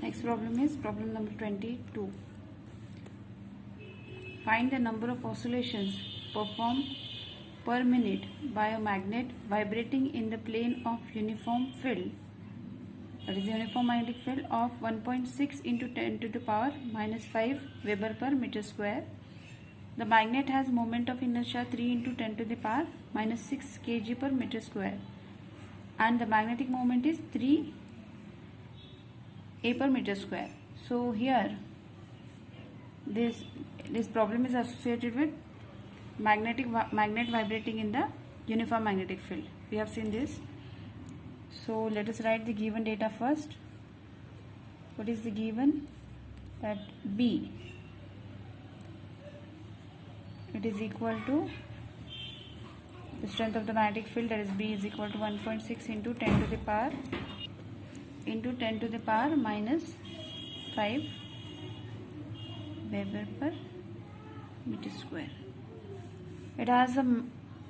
Next problem is problem number 22. Find the number of oscillations performed per minute by a magnet vibrating in the plane of uniform field, that is uniform magnetic field, of 1.6 into 10 to the power minus 5 Weber per meter square. The magnet has moment of inertia 3 into 10 to the power minus 6 kg per meter square, and the magnetic moment is 3 A per meter square. So here this problem is associated with magnet vibrating in the uniform magnetic field. We have seen this. So let us write the given data first. What is the given? That B, it is equal to the strength of the magnetic field, that is B is equal to 1.6 into 10 to the power minus 5 Weber per meter square. It has a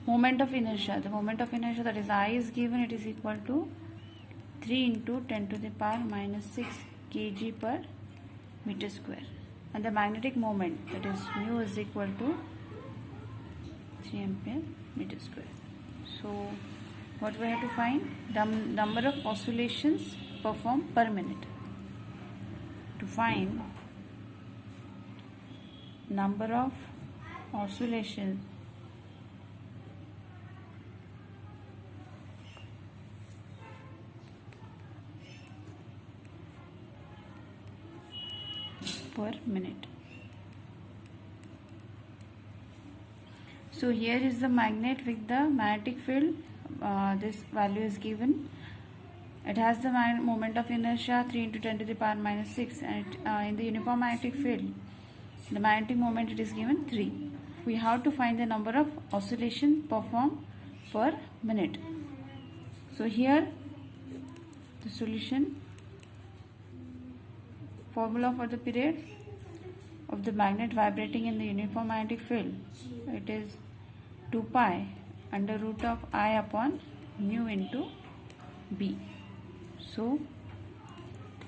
moment of inertia. The moment of inertia, that is I, is given. It is equal to 3 into 10 to the power minus 6 kg per meter square, and the magnetic moment, that is mu, is equal to 3 ampere meter square. So what we have to find? The number of oscillations performed per minute. To find number of oscillations per minute. So here is the magnet with the magnetic field. This value is given. It has the moment of inertia 3 into 10 to the power minus 6, and in the uniform magnetic field, the magnetic moment, it is given 3. We have to find the number of oscillations performed per minute. So here the solution formula for the period of the magnet vibrating in the uniform magnetic field, it is 2 pi under root of I upon mu into B. So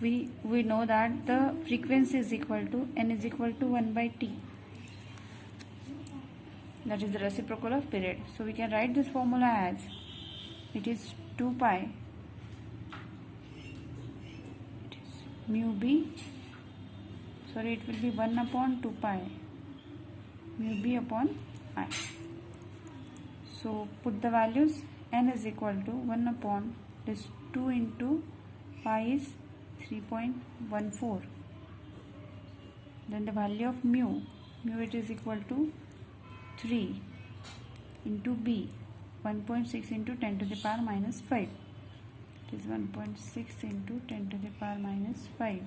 we know that the frequency is equal to N is equal to 1 by T. That is the reciprocal of period. So we can write this formula as, it is 2 pi, it is mu B, sorry, it will be 1 upon 2 pi mu B upon I. So put the values. N is equal to 1 upon this 2 into pi is 3.14. Then the value of mu it is equal to 3 into B, 1.6 into 10 to the power minus 5. It is 1.6 into 10 to the power minus 5.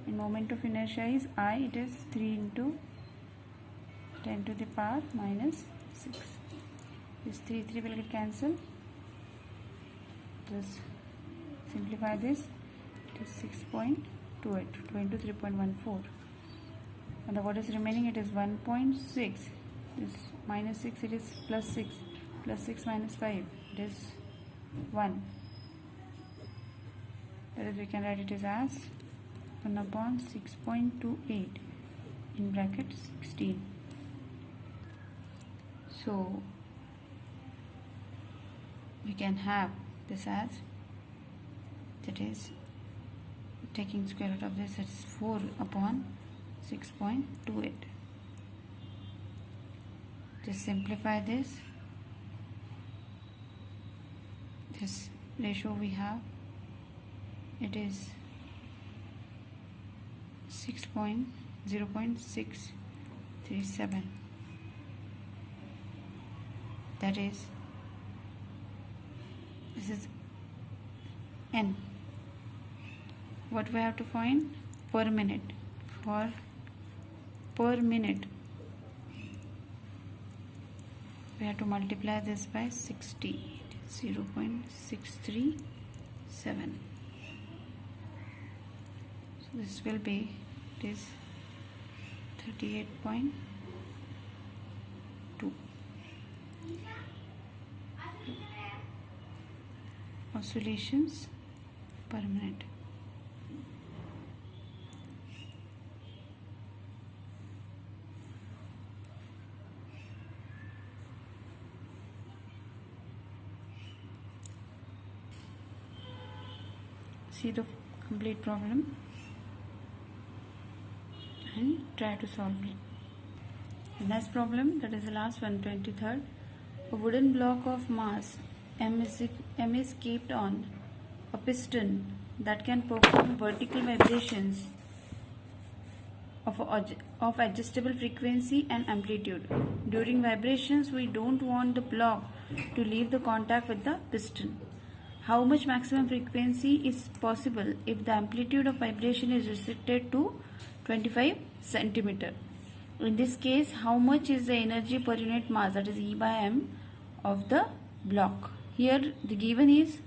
And moment of inertia is I, it is 3 into 10 to the power minus 6. This 3 will get cancelled. Just simplify this. It is 6.28 into 3.14. And what is remaining? It is 1.6. This minus 6, it is plus 6. Plus 6 minus 5, it is 1. That is, we can write it as 1 upon 6.28 in bracket 16. So we can have this as, that is, taking square root of this, it's 4 upon 6.28. Just simplify this. This ratio we have, it is 0.637. That is, this is N. What we have to find? Per minute. For per minute, we have to multiply this by 60. It is 0.637. So this will be, it is 38.2. Oscillations per minute. see the complete problem and try to solve it. The next problem, that is the last one, 23rd. A wooden block of mass M is kept on a piston that can perform vertical vibrations of adjustable frequency and amplitude. During vibrations, we don't want the block to leave the contact with the piston. How much maximum frequency is possible if the amplitude of vibration is restricted to 25 centimeter? In this case, how much is the energy per unit mass, that is E by M, of the block? Here the given is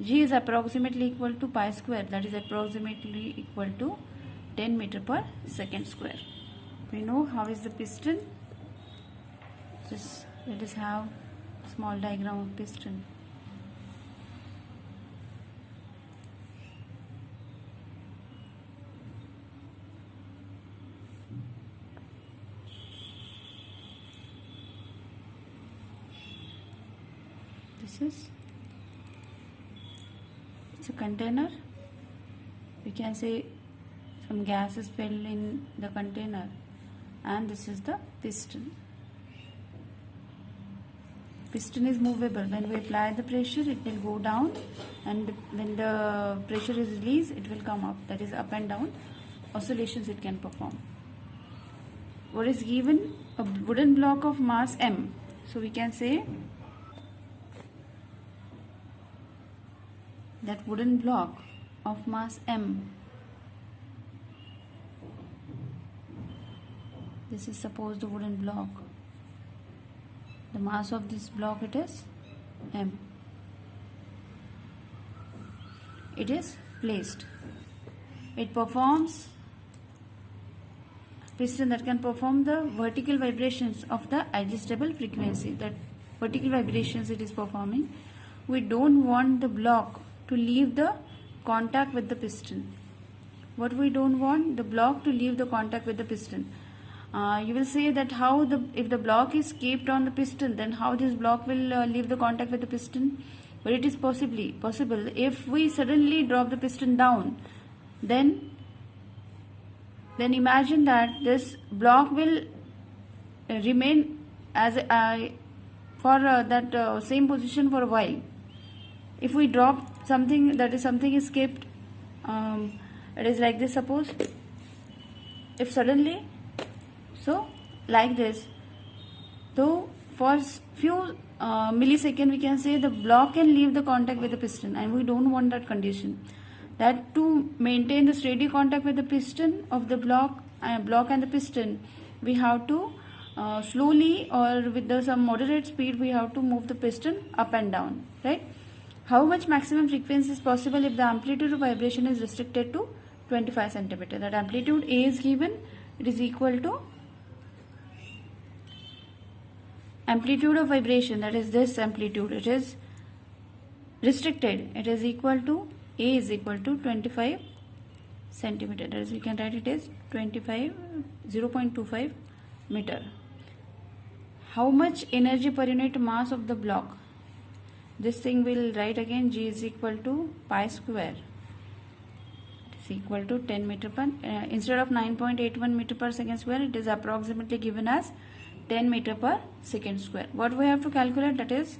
G is approximately equal to pi square, that is approximately equal to 10 meter per second square. We know how is the piston. Just let us have a small diagram of piston. It's a container. We can say some gas is filled in the container, and this is the piston. Piston is movable. When we apply the pressure, it will go down, and when the pressure is released, it will come up. That is up and down oscillations it can perform. What is given? A wooden block of mass M. So we can say that wooden block of mass M, this is suppose the wooden block, the mass of this block, it is M. It is placed. It performs piston that can perform the vertical vibrations of the adjustable frequency. That vertical vibrations it is performing. We don't want the block to leave the contact with the piston. What we don't want? The block to leave the contact with the piston. You will say that if the block is kept on the piston, then how this block will leave the contact with the piston? But it is possible if we suddenly drop the piston down, then imagine that this block will remain as for that same position for a while. If we drop something, that is something is kept, it is like this, suppose if suddenly, so like this, so for few millisecond we can say the block can leave the contact with the piston, and we don't want that condition. That to maintain the steady contact with the piston of the block and the piston, we have to slowly or with some moderate speed we have to move the piston up and down, right? How much maximum frequency is possible if the amplitude of vibration is restricted to 25 centimeter? That amplitude A is given, it is equal to amplitude of vibration, that is this amplitude, it is restricted, it is equal to A is equal to 25 centimeter, that is we can write it as 0.25 meter. How much energy per unit mass of the block? This thing will write again, G is equal to pi square, it is equal to 10 meter per, instead of 9.81 meter per second square, it is approximately given as 10 meter per second square. What we have to calculate, that is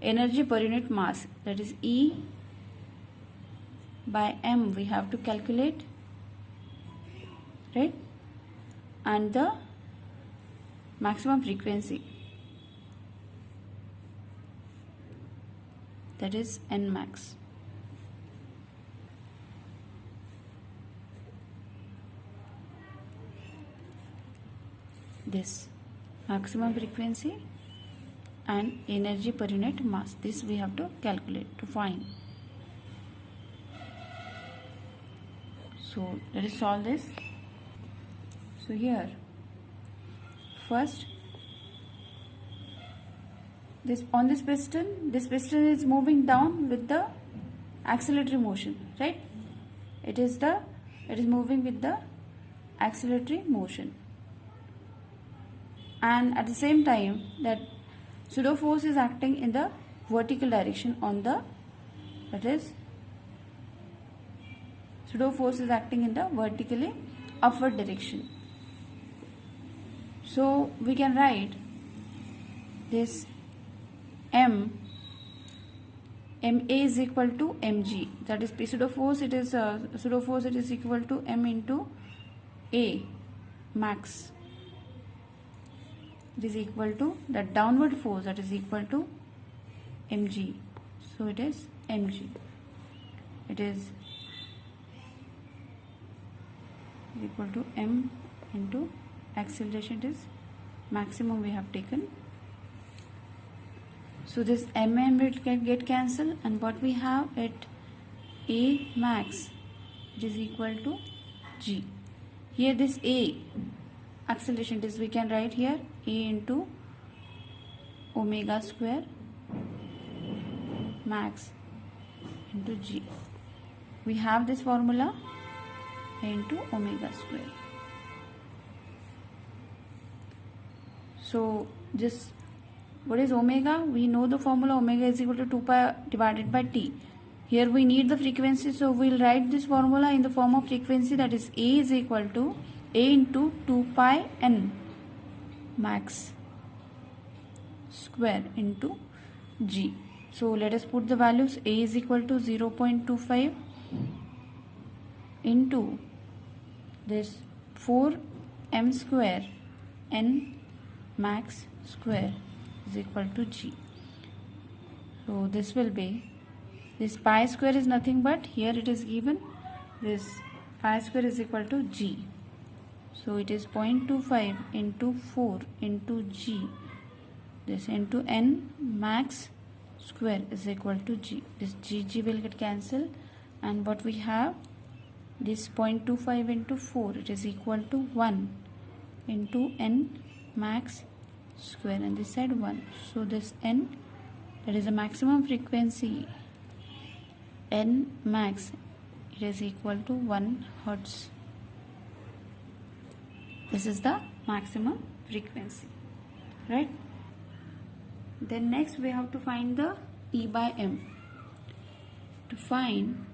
energy per unit mass, that is E by M we have to calculate, right? And the maximum frequency, that is N max. This maximum frequency and energy per unit mass, this we have to calculate to find. So let us solve this. So here first, this piston is moving down with the acceleratory motion, right? It is moving with the acceleratory motion, and at the same time that pseudo force is acting in the vertical direction on the, that is pseudo force is acting in the vertically upward direction. So we can write this MA is equal to mg, that is pseudo force, it is equal to m into A max. It is equal to the downward force, that is equal to mg. So it is mg. It is equal to m into acceleration, it is maximum we have taken. So this mm will get cancelled, and what we have at A max, it is equal to g. Here this A acceleration, this we can write here A into omega square max into g. We have this formula, A into omega square. So this, what is omega? We know the formula, omega is equal to 2 pi divided by t. Here we need the frequency, so we will write this formula in the form of frequency, that is A is equal to A into 2 pi n max square into g. So let us put the values. A is equal to 0.25 into this 4m square n max square is equal to g. So this will be, this pi square is nothing but, here it is given, this pi square is equal to g. So it is 0.25 into 4 into g, this into n max square is equal to g. This g will get cancelled, and what we have, this 0.25 into 4, it is equal to 1 into n max square, and this side 1. So this n, that is the maximum frequency, n max, it is equal to 1 hertz. This is the maximum frequency, right? Then next we have to find the E by m. To find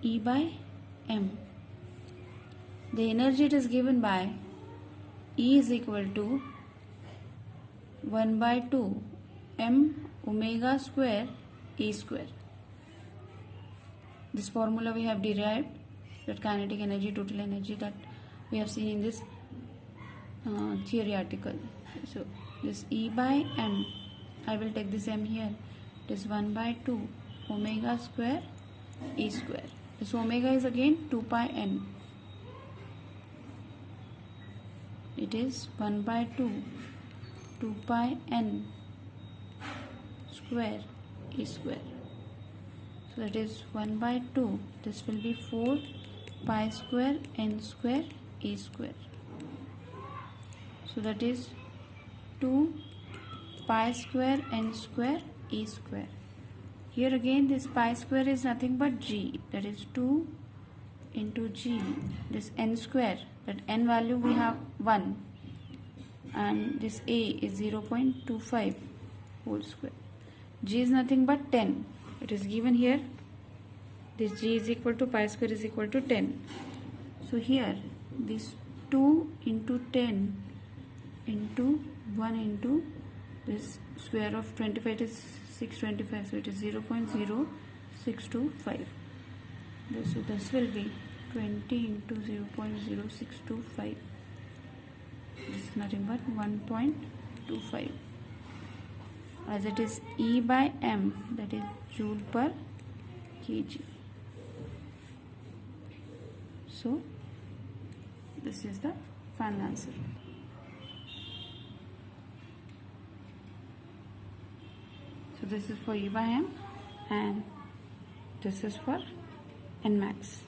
E by m, the energy it is given by E is equal to 1 by 2 m omega square A square. This formula we have derived, that kinetic energy, total energy, that we have seen in this theory article. So this E by m, I will take this m here, it is 1 by 2 omega square A square. This omega is again 2 pi n. It is 1 by 2 pi n square A square. So that is 1 by 2. This will be 4 pi square n square A square. So that is 2 pi square n square A square. Here again this pi square is nothing but g, that is 2 into g, this n square, that n value we have 1, and this A is 0.25 whole square. G is nothing but 10, it is given here, this g is equal to pi square is equal to 10. So here this 2 into 10 into 1 into this square of 25 is 625, so it is 0.0625. So this will be 20 into 0.0625. This is nothing but 1.25, as it is E by m, that is joule per kg. So this is the final answer. So this is for E by m, and this is for n max.